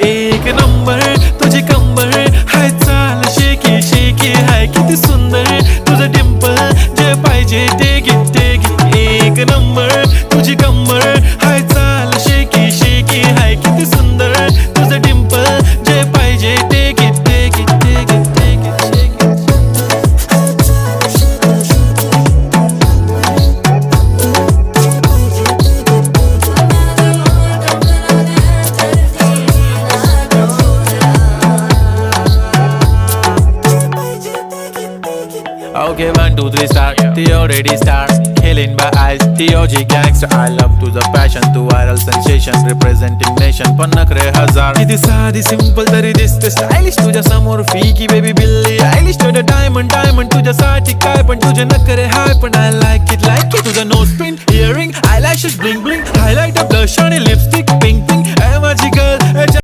एक नंबर तुझी कंबर हाय, चाल शेकी शेकी हाय, किती सुंदर तुझं डिंपल, जे पाहिजे ते घे ते घे. एक नंबर तुझी कंबर हाय, चाल शेकी शेकी हाय, किती सुंदर तुझं डिंपल, जे पाहिजे ते घे ते घे ते घे ते घे. Okay, 1, 2, 3 start. The already start. Killing by eyes. The OG gangster. I love to the passion, to viral sensation, representing nation. पण नखरे हजार. किती साधी सिंपल तरी दिसते स्टायलिश तुझ्या समोर फीकी बेबी बिल्ली आयलिश. तुझं डायमंड डायमंड तुझ्यासाठी काय, पण तुझे नखरे हाय, पण I like it like it. तुझं nose pin earring eyelashes blink blink, highlight blush आणि लिपस्टिक पिंक पिंक. माझी गर्ल